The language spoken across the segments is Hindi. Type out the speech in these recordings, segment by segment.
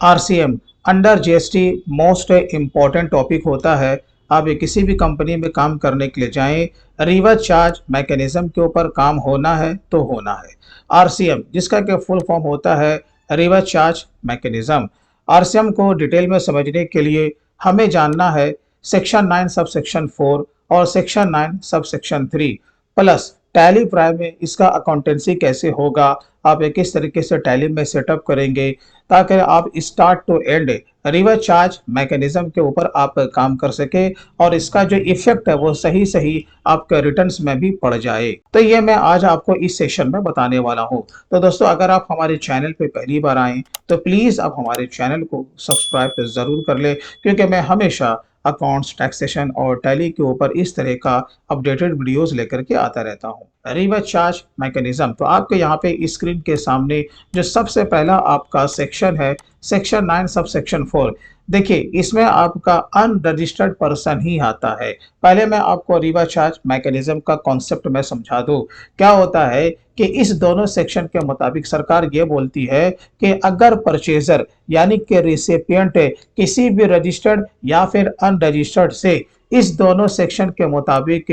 RCM under GST most important topic होता है। आप किसी भी कंपनी में काम करने के लिए जाएं, रिवर्स चार्ज मैकेनिज्म के ऊपर काम होना है तो होना है। आरसीएम जिसका के फुल फॉर्म होता है रिवर्स चार्ज मैकेनिज्म। आरसीएम को डिटेल में समझने के लिए हमें जानना है सेक्शन 9 सब सेक्शन 4 और section 9 sub section 3 plus tally prime में इसका अकाउंटेंसी कैसे होगा, आप किस तरीके से टैली में सेटअप करेंगे ताकि आप start to end reverse charge mechanism के ऊपर आप काम कर सके और इसका जो इफेक्ट है वो सही सही आपके रिटर्न्स में भी पड़ जाए। तो ये मैं आज आपको इस सेशन में बताने वाला हूँ। तो दोस्तों अगर आप हमारे चैनल पे पहली बार आए तो प्लीज आप हमारे चैनल को सब्सक्राइब जरूर कर ले, क्योंकि मैं हमेशा अकाउंट्स, टैक्सेशन और टैली के ऊपर इस तरह का अपडेटेड वीडियोस लेकर के आता रहता हूँ। रिवर्स चार्ज मैकेनिज्म, तो आपके यहाँ पे स्क्रीन के सामने जो सबसे पहला आपका सेक्शन है सेक्शन 9 सब सेक्शन 4। देखिए इसमें आपका अनरजिस्टर्ड पर्सन ही आता है। पहले मैं आपको रिवर्स चार्ज मैकेनिज्म का कॉन्सेप्ट में समझा दूं। क्या होता है कि इस दोनों सेक्शन के मुताबिक सरकार ये बोलती है कि अगर परचेजर यानी कि रिसिपिएंट किसी भी रजिस्टर्ड या फिर अनरजिस्टर्ड से इस दोनों सेक्शन के मुताबिक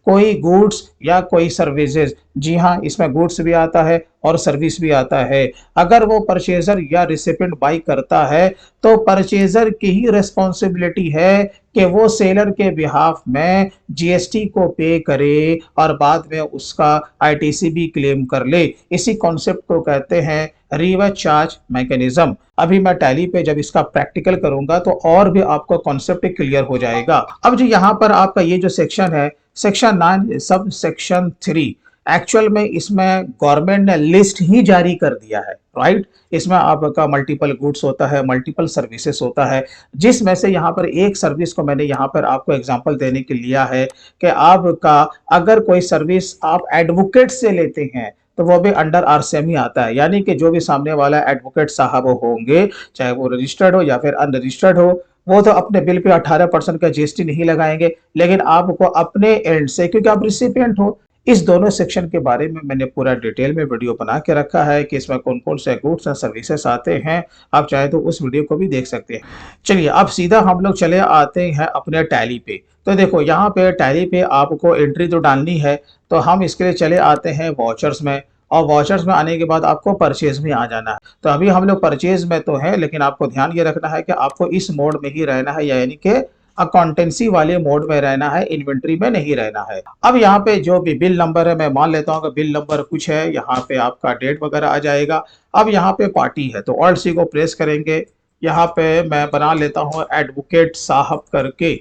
कोई गुड्स या कोई सर्विसेज, जी हाँ इसमें गुड्स भी आता है और सर्विस भी आता है, अगर वो परचेजर या रिसिपिएंट बाई करता है तो परचेजर की ही रिस्पॉन्सिबिलिटी है कि वो सेलर के बिहाफ में जीएसटी को पे करे और बाद में उसका आईटीसी भी क्लेम कर ले। इसी कॉन्सेप्ट को कहते हैं रिवर्स चार्ज मैकेनिज्म। अभी मैं टैली पे जब इसका प्रैक्टिकल करूंगा तो और भी आपको कॉन्सेप्ट क्लियर हो जाएगा। अब जो यहाँ पर आपका ये जो सेक्शन है सेक्शन 9 सब सेक्शन 3, एक्चुअल में इसमें गवर्नमेंट ने लिस्ट ही जारी कर दिया है, राइट। इसमें आपका मल्टीपल गुड्स होता है, मल्टीपल सर्विसेज होता है, जिसमें से यहाँ पर एक सर्विस को मैंने यहाँ पर आपको एग्जांपल देने के लिया है कि आपका अगर कोई सर्विस आप एडवोकेट से लेते हैं तो वो भी अंडर आरसीएम ही आता है। यानी कि जो भी सामने वाला एडवोकेट साहब होंगे, चाहे वो रजिस्टर्ड हो या फिर अनरजिस्टर्ड हो, वो तो अपने बिल पे 18% का जीएसटी नहीं लगाएंगे, लेकिन आपको अपने एंड से, क्योंकि आप रिसिपिएंट हो, इस दोनों सेक्शन के बारे में मैंने पूरा डिटेल में वीडियो बना के रखा है कि इसमें कौन कौन से गुड्स और सर्विसेज आते हैं। आप चाहे तो उस वीडियो को भी देख सकते हैं। चलिए अब सीधा हम लोग चले आते हैं अपने टैली पे। तो देखो यहाँ पे टैली पे आपको एंट्री तो डालनी है, तो हम इसके लिए चले आते हैं वॉचर्स में, और वॉचर्स में आने के बाद आपको परचेज में आ जाना है। तो अभी हम लोग परचेज में तो है, लेकिन आपको ध्यान ये रखना है कि आपको इस मोड में ही रहना है, यानी कि अकाउंटेंसी वाले मोड में रहना है, इन्वेंट्री में नहीं रहना है। अब यहाँ पे जो भी बिल नंबर है, मैं मान लेता हूँ कि बिल नंबर कुछ है, यहाँ पे आपका डेट वगैरह आ जाएगा। अब यहाँ पे पार्टी है तो ऑल्ट सी को प्रेस करेंगे। यहाँ पे मैं बना लेता हूँ एडवोकेट साहब करके,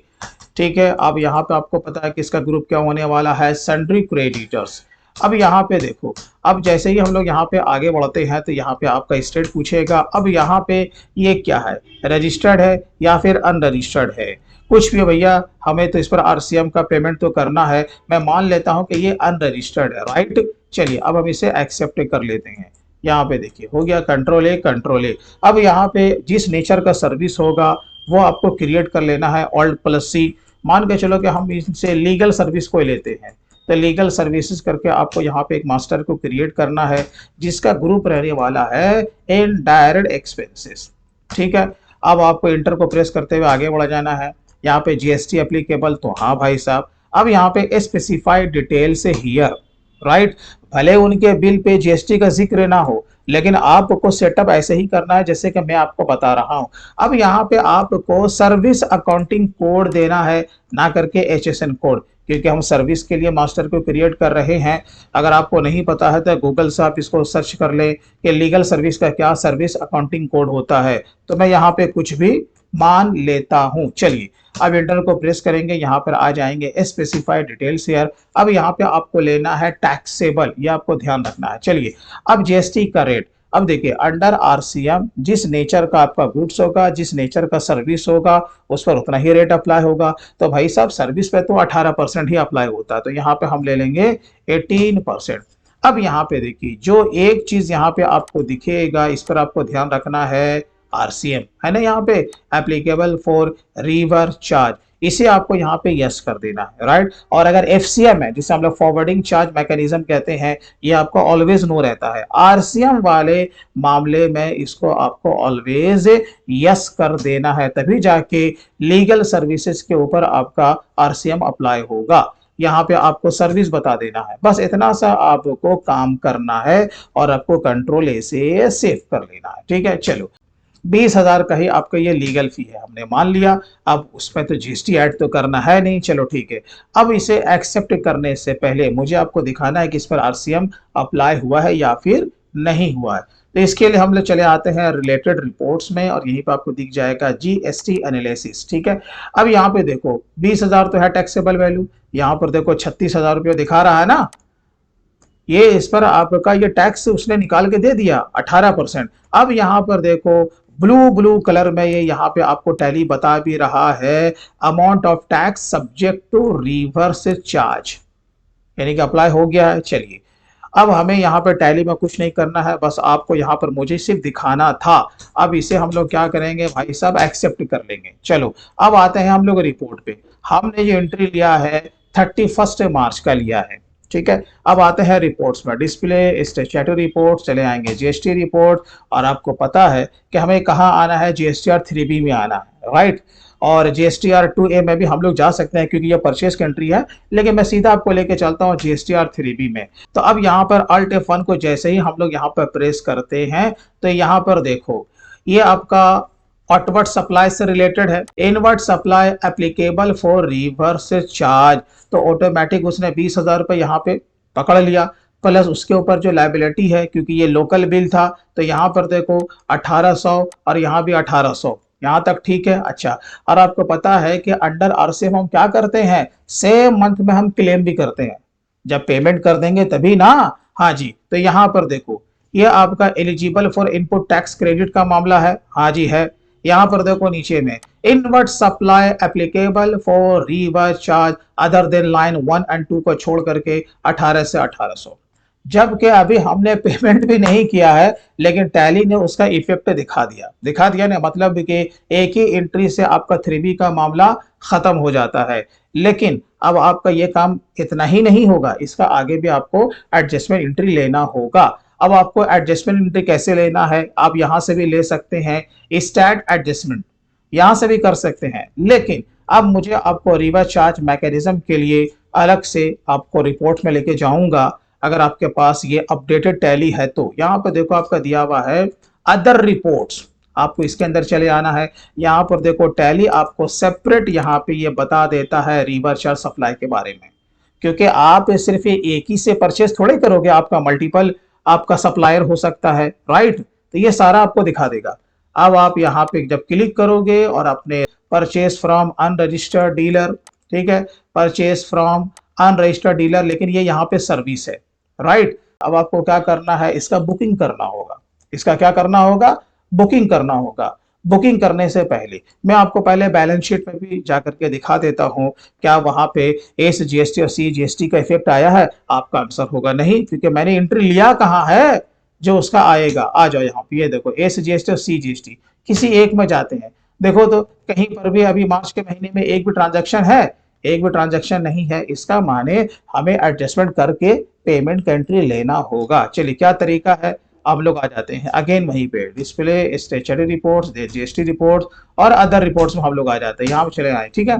ठीक है। अब यहाँ पे आपको पता है कि इसका ग्रुप क्या होने वाला है, सन्ड्री क्रेडिटर्स। अब यहाँ पे देखो, अब जैसे ही हम लोग यहाँ पे आगे बढ़ते हैं तो यहाँ पे आपका स्टेट पूछेगा। अब यहाँ पे ये क्या है, रजिस्टर्ड है या फिर अनरजिस्टर्ड है, कुछ भी भैया, हमें तो इस पर आरसीएम का पेमेंट तो करना है। मैं मान लेता हूँ कि ये अनरजिस्टर्ड है, राइट। चलिए अब हम इसे एक्सेप्ट कर लेते हैं। यहाँ पे देखिए हो गया कंट्रोल ए कंट्रोल ए। अब यहाँ पे जिस नेचर का सर्विस होगा वो आपको क्रिएट कर लेना है, ऑल्ट प्लस सी। मान के चलो कि हम इनसे लीगल सर्विस को लेते हैं, तो लीगल सर्विसेज करके आपको यहाँ पे एक मास्टर को क्रिएट करना है जिसका ग्रुप रहने वाला है इनडायरेक्ट एक्सपेंसेस, ठीक है। अब आपको इंटर को प्रेस करते हुए आगे बढ़ जाना है। यहाँ पे जीएसटी एप्लीकेबल, तो हाँ भाई साहब। अब यहाँ पे स्पेसिफाइड डिटेल से हियर, राइट। भले उनके बिल पे जीएसटी का जिक्र ना हो, लेकिन आपको सेटअप ऐसे ही करना है जैसे कि मैं आपको बता रहा हूं। अब यहाँ पे आपको सर्विस अकाउंटिंग कोड देना है, ना करके एचएसएन कोड, क्योंकि हम सर्विस के लिए मास्टर को क्रिएट कर रहे हैं। अगर आपको नहीं पता है तो गूगल से आप इसको सर्च कर ले कि लीगल सर्विस का क्या सर्विस अकाउंटिंग कोड होता है। तो मैं यहाँ पे कुछ भी मान लेता हूँ। चलिए अब इंटर को प्रेस करेंगे, यहाँ पर आ जाएंगे स्पेसिफाइड डिटेल्स हियर। अब यहाँ पे आपको लेना है टैक्सेबल, ये आपको ध्यान रखना है। चलिए अब जीएसटी का रेट, अब देखिए अंडर आरसीएम जिस नेचर का आपका गुड्स होगा, जिस नेचर का सर्विस होगा, उस पर उतना ही रेट अप्लाई होगा। तो भाई साहब सर्विस पे तो 18% ही अप्लाई होता है, तो यहाँ पे हम ले लेंगे 18%। अब यहाँ पे देखिए जो एक चीज यहाँ पे आपको दिखेगा, इस पर आपको ध्यान रखना है, आरसीएम है ना, यहाँ पे एप्लीकेबल फॉर रिवर्स चार्ज। इसे आपको यहाँ पे यस कर देना है, राइट। और अगर एफसीएम है, जिसे हम लोग फॉरवर्डिंग चार्ज मैकेनिज्म कहते हैं, ये आपको ऑलवेज नो रहता है। आरसीएम वाले मामले में इसको आपको ऑलवेज यस कर देना है, तभी जाके लीगल सर्विसेज के ऊपर आपका आरसीएम अप्लाई होगा। यहाँ पे आपको सर्विस बता देना है, बस इतना सा आपको काम करना है और आपको कंट्रोल ऐसे सेव कर लेना है, ठीक है। चलो, 20,000 का ही आपका ये लीगल फी है, हमने मान लिया। अब उसमें तो जीएसटी ऐड तो करना है नहीं, चलो ठीक है। अब इसे एक्सेप्ट करने से पहले मुझे आपको दिखाना है कि इस पर आरसीएम अप्लाई हुआ है या फिर नहीं हुआ है। तो इसके लिए हम लोग चले आते हैं रिलेटेड रिपोर्ट्स में, और यहीं पर आपको दिख जाएगा जीएसटी एनालिसिस, ठीक है। अब यहाँ पे देखो 20,000 तो है टैक्सेबल वैल्यू, यहाँ पर देखो 36,000 रुपये दिखा रहा है ना, ये इस पर आपका ये टैक्स उसने निकाल के दे दिया 18%। अब यहाँ पर देखो ब्लू कलर में ये यहाँ पे आपको टैली बता भी रहा है amount of tax subject to reverse charge, यानी कि अप्लाई हो गया है। चलिए, अब हमें यहाँ पर टैली में कुछ नहीं करना है, बस आपको यहाँ पर मुझे सिर्फ दिखाना था। अब इसे हम लोग क्या करेंगे भाई साहब, एक्सेप्ट कर लेंगे। चलो, अब आते हैं हम लोग रिपोर्ट पे। हमने जो एंट्री लिया है 31 मार्च का लिया है, ठीक है। अब आते हैं रिपोर्ट्स में, डिस्प्ले स्टैट्यूटरी रिपोर्ट, चले आएंगे जीएसटी रिपोर्ट। और आपको पता है कि हमें कहाँ आना है, जीएसटीआर 3B में आना है, राइट। और जीएसटीआर 2A में भी हम लोग जा सकते हैं क्योंकि ये परचेज कंट्री है, लेकिन मैं सीधा आपको लेके चलता हूँ जीएसटीआर 3B में। तो अब यहाँ पर अल्ट F1 को जैसे ही हम लोग यहाँ पर प्रेस करते हैं तो यहाँ पर देखो ये आपका आउटवर्ड सप्लाई से रिलेटेड है, inward supply applicable for reverse charge. तो ऑटोमेटिक उसने 20,000 रुपये यहाँ पे पकड़ लिया, प्लस उसके ऊपर जो लाइबिलिटी है, क्योंकि ये लोकल बिल था, तो यहाँ पर देखो 1800 और यहाँ भी 1800, यहाँ तक ठीक है। अच्छा, और आपको पता है कि अंडर आरसीएम हम क्या करते हैं, सेम मंथ में हम क्लेम भी करते हैं, जब पेमेंट कर देंगे तभी ना। हाँ जी, तो यहाँ पर देखो ये आपका eligible for input tax credit का मामला है, हाँ जी है। यहाँ पर देखो नीचे में inward supply applicable for reverse charge other than line 1 और 2 को छोड़ करके 18 से 1800, जबकि अभी हमने पेमेंट भी नहीं किया है, लेकिन टैली ने उसका इफेक्ट दिखा दिया ना, मतलब कि एक ही एंट्री से आपका 3B का मामला खत्म हो जाता है। लेकिन अब आपका ये काम इतना ही नहीं होगा, इसका आगे भी आपको एडजस्टमेंट एंट्री लेना होगा। अब आपको एडजस्टमेंट एंट्री कैसे लेना है, आप यहां से भी ले सकते हैं, स्टैट एडजस्टमेंट यहां से भी कर सकते हैं, लेकिन अब मुझे आपको रिवर्स चार्ज मैकेनिज्म के लिए अलग से आपको रिपोर्ट में लेके जाऊंगा। अगर आपके पास ये अपडेटेड टैली है तो यहाँ पर देखो आपका दिया हुआ है अदर रिपोर्ट्स, आपको इसके अंदर चले आना है। यहाँ पर देखो टैली आपको सेपरेट यहाँ पे ये बता देता है रिवर्स चार्ज सप्लाई के बारे में, क्योंकि आप सिर्फ एक ही से परचेस थोड़े करोगे, आपका मल्टीपल आपका सप्लायर हो सकता है, राइट। तो ये सारा आपको दिखा देगा। अब आप यहाँ पे जब क्लिक करोगे और अपने परचेस फ्रॉम अनरजिस्टर्ड डीलर, ठीक है, परचेस फ्रॉम अनरजिस्टर्ड डीलर, लेकिन ये यहाँ पे सर्विस है, राइट। अब आपको क्या करना है, इसका बुकिंग करना होगा। इसका क्या करना होगा, बुकिंग करना होगा। बुकिंग करने से पहले मैं आपको पहले बैलेंस शीट में भी जाकर के दिखा देता हूं, क्या वहां पे एस जीएसटी और सी जीएसटी का इफेक्ट आया है। आपका आंसर होगा नहीं, क्योंकि मैंने एंट्री लिया कहाँ है जो उसका आएगा। आ जाओ यहाँ पे, ये देखो एस जीएसटी और सी जीएसटी, किसी एक में जाते हैं, देखो तो कहीं पर भी अभी मार्च के महीने में एक भी ट्रांजैक्शन है, एक भी ट्रांजैक्शन नहीं है। इसका माने हमें एडजस्टमेंट करके पेमेंट एंट्री लेना होगा। चलिए, क्या तरीका है, अब लोग आ जाते हैं अगेन वहीं पे display statutory reports, GST reports और अदर रिपोर्ट्स में हम लोग आ जाते हैं, यहाँ पे चले आए, ठीक है।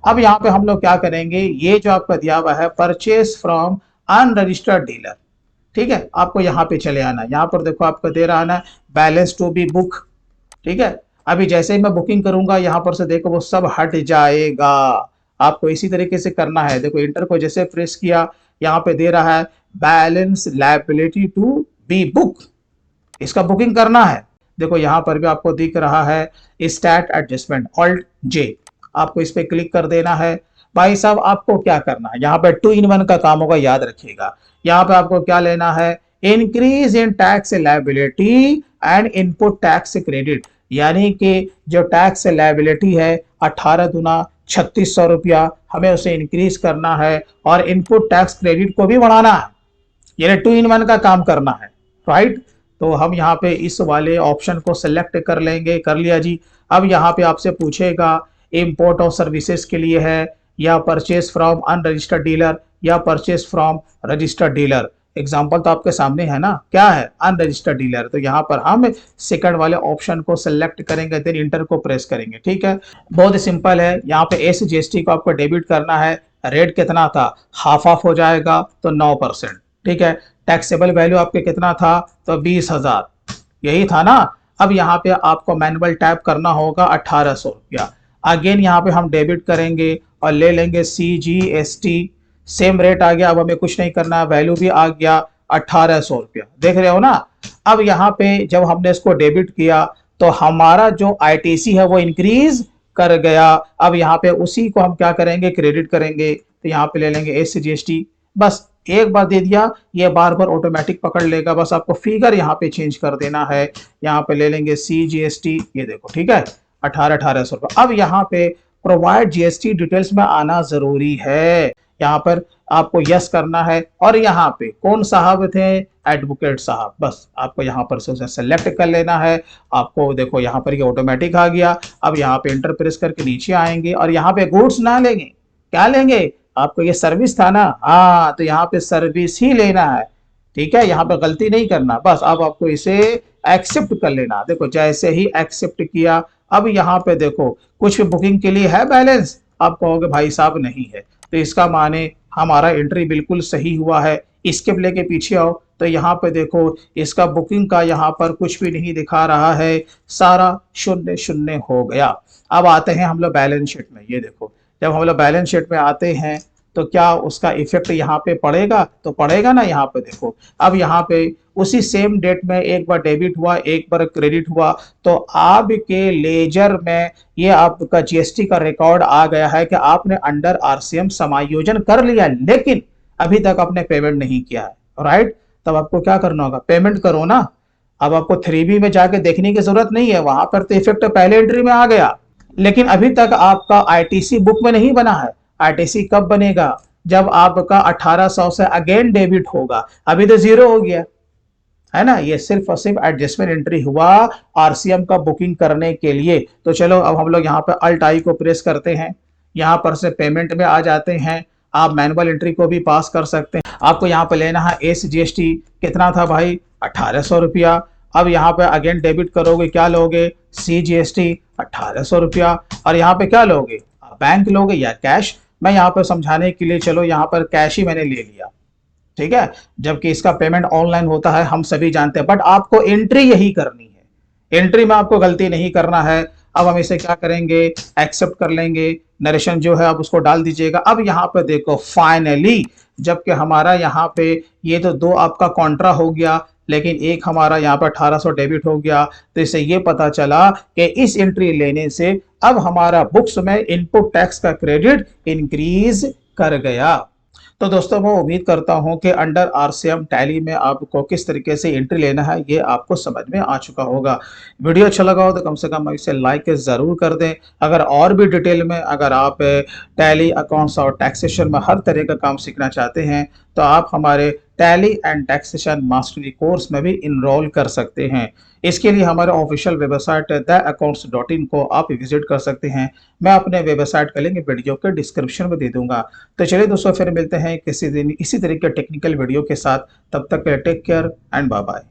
अब यहाँ पे हम लोग क्या करेंगे, ये जो आपका दिया हुआ है परचेस फ्रॉम अनरजिस्टर्ड डीलर, ठीक है, आपको यहाँ पे चले आना। यहाँ पर देखो आपको दे रहा है बैलेंस टू बी बुक, ठीक है। अभी जैसे ही मैं बुकिंग करूंगा यहाँ पर से देखो वो सब हट जाएगा। आपको इसी तरीके से करना है, देखो इंटर को जैसे प्रेस किया, यहाँ पे दे रहा है balance liability to be book, इसका बुकिंग करना है। देखो यहाँ पर भी आपको दिख रहा है स्टैट एडजस्टमेंट, ऑल्ट जे, आपको इस पे क्लिक कर देना है। भाई साहब आपको क्या करना है, यहाँ पे 2 in 1 का काम होगा, याद रखिएगा। यहाँ पे आपको क्या लेना है, increase in tax liability and input tax credit, यानी कि जो टैक्स लायबिलिटी है 18 दुना 3600 रुपया, हमें उसे इंक्रीज करना है और इनपुट टैक्स क्रेडिट को भी बढ़ाना है, यानी 2 in 1 का काम करना है, राइट। तो हम यहाँ पे इस वाले ऑप्शन को सिलेक्ट कर लेंगे, कर लिया जी। अब यहाँ पे आपसे पूछेगा इंपोर्ट ऑफ सर्विसेज के लिए है, या परचेज फ्रॉम अनरजिस्टर्ड डीलर, या purchase from registered dealer. Example तो आपके सामने है ना, क्या है अनरजिस्टर्ड डीलर। तो यहाँ पर हम सेकंड वाले ऑप्शन को सिलेक्ट करेंगे, देन इंटर को प्रेस करेंगे। ठीक है, बहुत ही सिंपल है। यहाँ पे एसजीएसटी को आपको डेबिट करना है। रेट कितना था, हाफ ऑफ हो जाएगा तो 9%। ठीक है, टैक्सेबल वैल्यू आपके कितना था, तो 20,000, यही था ना। अब यहाँ पे आपको मैनुअल टैप करना होगा 1800 रुपया। अगेन यहाँ पे हम डेबिट करेंगे और ले लेंगे CGST, सेम रेट आ गया। अब हमें कुछ नहीं करना, वैल्यू भी आ गया 1800 रुपया, देख रहे हो ना। अब यहाँ पे जब हमने इसको डेबिट किया तो हमारा जो ITC है वो इंक्रीज कर गया। अब यहाँ पे उसी को हम क्या करेंगे, क्रेडिट करेंगे। तो यहाँ पे ले लेंगे SGST, बस एक बार दे दिया, ये बार बार ऑटोमेटिक पकड़ लेगा। बस आपको फिगर यहाँ पे चेंज कर देना है। यहाँ पे ले लेंगे CGST, ये देखो, ठीक है, 1800 रुपये। अब यहाँ पे प्रोवाइड GST डिटेल्स में आना जरूरी है। यहाँ पर आपको यस करना है। और यहाँ पे कौन साहब थे, एडवोकेट साहब, बस आपको यहाँ पर से उसे सेलेक्ट कर लेना है। आपको देखो यहाँ पर ये ऑटोमेटिक आ गया। अब यहाँ पे इंटर प्रेस करके नीचे आएंगे और यहाँ पे गुड्स ना लेंगे, क्या लेंगे, आपको ये सर्विस था ना, हाँ, तो यहाँ पे सर्विस ही लेना है। ठीक है, यहाँ पे गलती नहीं करना, बस अब आपको इसे एक्सेप्ट कर लेना। देखो जैसे ही एक्सेप्ट किया, अब यहाँ पे देखो कुछ बुकिंग के लिए है बैलेंस, आप कहोगे भाई साहब नहीं है, तो इसका माने हमारा एंट्री बिल्कुल सही हुआ है। स्किप लेके पीछे आओ तो यहाँ पे देखो इसका बुकिंग का यहाँ पर कुछ भी नहीं दिखा रहा है, सारा शून्य शून्य हो गया। अब आते हैं हम लोग बैलेंस शीट में। ये देखो जब हम लोग बैलेंस शीट में आते हैं तो क्या उसका इफेक्ट यहाँ पे पड़ेगा, तो पड़ेगा ना। यहाँ पे देखो अब यहाँ पे उसी सेम डेट में एक बार डेबिट हुआ, एक बार क्रेडिट हुआ, तो आपके लेजर में ये आपका GST का रिकॉर्ड आ गया है कि आपने अंडर RCM समायोजन कर लिया, लेकिन अभी तक आपने पेमेंट नहीं किया है, राइट। तब आपको क्या करना होगा, पेमेंट करो ना। अब आपको 3B में जाके देखने की जरूरत नहीं है, वहां पर तो इफेक्ट पहले एंट्री में आ गया, लेकिन अभी तक आपका ITC बुक में नहीं बना है। ITC कब बनेगा, जब आपका 1800 से अगेन डेबिट होगा। अभी तो जीरो हो गया है ना, ये सिर्फ और सिर्फ एडजस्टमेंट एंट्री हुआ RCM का बुकिंग करने के लिए। तो चलो अब हम लोग यहाँ पे Alt I को प्रेस करते हैं, यहाँ पर से पेमेंट में आ जाते हैं। आप मैनुअल एंट्री को भी पास कर सकते हैं। आपको यहाँ पे लेना है SGST, कितना था भाई, 1800 रुपया। अब यहाँ पे अगेन डेबिट करोगे, क्या लोगे, CGST 1800 रुपया। और यहाँ पे क्या लोगे, बैंक लोगे या कैश। मैं यहाँ पर समझाने के लिए चलो यहाँ पर कैश ही मैंने ले लिया, ठीक है, जबकि इसका पेमेंट ऑनलाइन होता है, हम सभी जानते हैं। बट आपको एंट्री यही करनी है, एंट्री में आपको गलती नहीं करना है। अब हम इसे क्या करेंगे, एक्सेप्ट कर लेंगे। नरेशन जो है आप उसको डाल दीजिएगा। अब यहाँ पे देखो फाइनली, जबकि हमारा यहाँ पे ये तो दो आपका कॉन्ट्रा हो गया, लेकिन एक हमारा यहाँ पर 1800 डेबिट हो गया। तो इससे ये पता चला कि इस एंट्री लेने से अब हमारा बुक्स में इनपुट टैक्स का क्रेडिट इंक्रीज कर गया। तो दोस्तों मैं उम्मीद करता हूं कि अंडर RCM टैली में आपको किस तरीके से एंट्री लेना है ये आपको समझ में आ चुका होगा। वीडियो अच्छा लगा हो तो कम से कम इसे लाइक ज़रूर कर दें। अगर और भी डिटेल में अगर आप टैली अकाउंट्स और टैक्सेशन में हर तरह का काम सीखना चाहते हैं तो आप हमारे tally and taxation mastery course में भी इनरोल कर सकते हैं। इसके लिए हमारे ऑफिशियल वेबसाइट theaccounts.in को आप विजिट कर सकते हैं। मैं अपने वेबसाइट का लिंक वीडियो के डिस्क्रिप्शन में दे दूंगा। तो चलिए दोस्तों फिर मिलते हैं किसी दिन इसी तरह के टेक्निकल वीडियो के साथ। तब तक take care and bye bye.